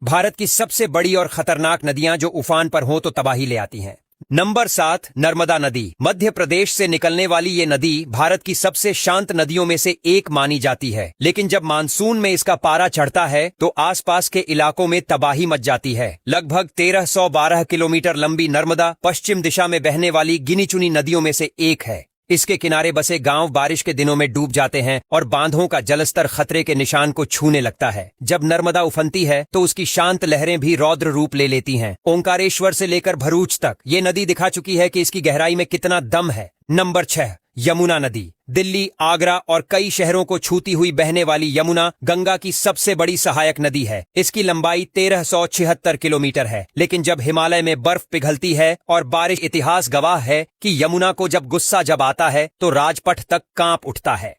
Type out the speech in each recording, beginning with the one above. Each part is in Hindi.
भारत की सबसे बड़ी और खतरनाक नदियां जो उफान पर हों तो तबाही ले आती हैं। नंबर 7, नर्मदा नदी। मध्य प्रदेश से निकलने वाली ये नदी भारत की सबसे शांत नदियों में से एक मानी जाती है, लेकिन जब मानसून में इसका पारा चढ़ता है तो आसपास के इलाकों में तबाही मच जाती है। लगभग 1312 किलोमीटर लंबी नर्मदा पश्चिम दिशा में बहने वाली गिनी चुनी नदियों में से एक है। इसके किनारे बसे गांव बारिश के दिनों में डूब जाते हैं और बांधों का जलस्तर खतरे के निशान को छूने लगता है। जब नर्मदा उफनती है तो उसकी शांत लहरें भी रौद्र रूप ले लेती हैं। ओंकारेश्वर से लेकर भरूच तक ये नदी दिखा चुकी है कि इसकी गहराई में कितना दम है। नंबर 6, यमुना नदी। दिल्ली, आगरा और कई शहरों को छूती हुई बहने वाली यमुना गंगा की सबसे बड़ी सहायक नदी है। इसकी लंबाई 1376 किलोमीटर है, लेकिन जब हिमालय में बर्फ पिघलती है और बारिश, इतिहास गवाह है कि यमुना को जब गुस्सा आता है तो राजपथ तक कांप उठता है।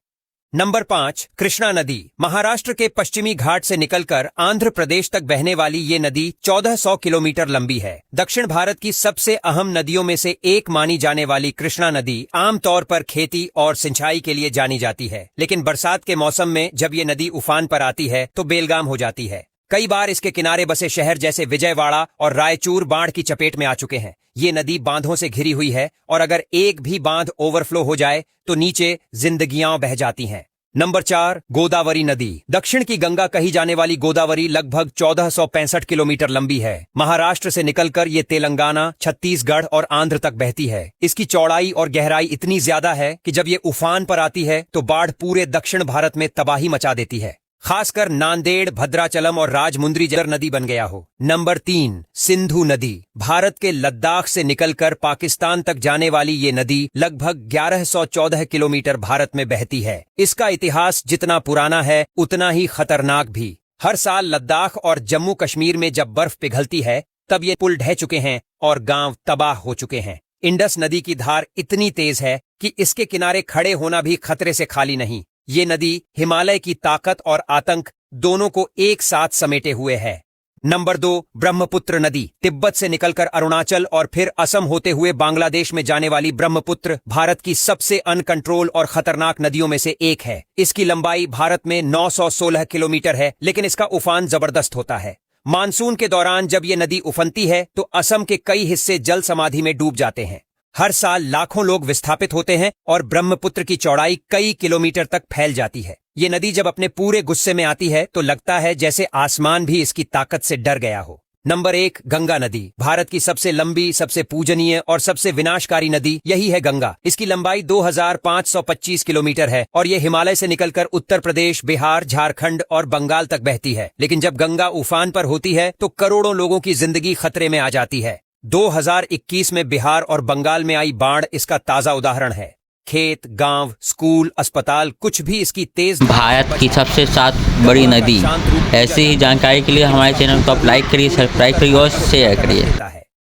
नंबर 5, कृष्णा नदी। महाराष्ट्र के पश्चिमी घाट से निकलकर आंध्र प्रदेश तक बहने वाली ये नदी 1400 किलोमीटर लंबी है। दक्षिण भारत की सबसे अहम नदियों में से एक मानी जाने वाली कृष्णा नदी आमतौर पर खेती और सिंचाई के लिए जानी जाती है, लेकिन बरसात के मौसम में जब ये नदी उफान पर आती है तो बेलगाम हो जाती है। कई बार इसके किनारे बसे शहर जैसे विजयवाड़ा और रायचूर बाढ़ की चपेट में आ चुके हैं। ये नदी बांधों से घिरी हुई है और अगर एक भी बांध ओवरफ्लो हो जाए तो नीचे जिंदगियां बह जाती हैं। नंबर 4, गोदावरी नदी। दक्षिण की गंगा कही जाने वाली गोदावरी लगभग 1465 किलोमीटर लंबी है। महाराष्ट्र से निकलकर ये तेलंगाना, छत्तीसगढ़ और आंध्र तक बहती है। इसकी चौड़ाई और गहराई इतनी ज्यादा है कि जब ये उफान पर आती है तो बाढ़ पूरे दक्षिण भारत में तबाही मचा देती है, खासकर नांदेड़, भद्राचलम और राजमुंद्री जर नदी बन गया हो। नंबर 3, सिंधु नदी। भारत के लद्दाख से निकलकर पाकिस्तान तक जाने वाली ये नदी लगभग 1114 किलोमीटर भारत में बहती है। इसका इतिहास जितना पुराना है उतना ही खतरनाक भी। हर साल लद्दाख और जम्मू कश्मीर में जब बर्फ पिघलती है तब ये पुल ढह चुके हैं और गांव तबाह हो चुके हैं। इंडस नदी की धार इतनी तेज है कि इसके किनारे खड़े होना भी खतरे से खाली नहीं। ये नदी हिमालय की ताकत और आतंक दोनों को एक साथ समेटे हुए है। नंबर 2, ब्रह्मपुत्र नदी। तिब्बत से निकलकर अरुणाचल और फिर असम होते हुए बांग्लादेश में जाने वाली ब्रह्मपुत्र भारत की सबसे अनकंट्रोल और खतरनाक नदियों में से एक है। इसकी लंबाई भारत में 916 किलोमीटर है, लेकिन इसका उफान जबरदस्त होता है। मानसून के दौरान जब ये नदी उफनती है तो असम के कई हिस्से जल समाधि में डूब जाते हैं। हर साल लाखों लोग विस्थापित होते हैं और ब्रह्मपुत्र की चौड़ाई कई किलोमीटर तक फैल जाती है। ये नदी जब अपने पूरे गुस्से में आती है तो लगता है जैसे आसमान भी इसकी ताकत से डर गया हो। नंबर 1, गंगा नदी। भारत की सबसे लंबी, सबसे पूजनीय और सबसे विनाशकारी नदी यही है गंगा। इसकी लंबाई 2525 किलोमीटर है और ये हिमालय से निकलकर उत्तर प्रदेश, बिहार, झारखंड और बंगाल तक बहती है। लेकिन जब गंगा उफान पर होती है तो करोड़ों लोगों की जिंदगी खतरे में आ जाती है। 2021 में बिहार और बंगाल में आई बाढ़ इसका ताजा उदाहरण है। खेत, गांव, स्कूल, अस्पताल, कुछ भी इसकी तेज। भारत की सबसे 7 बड़ी नदी। ऐसी ही जानकारी के लिए हमारे चैनल को आप लाइक करिए, सब्सक्राइब करिए और शेयर करिए।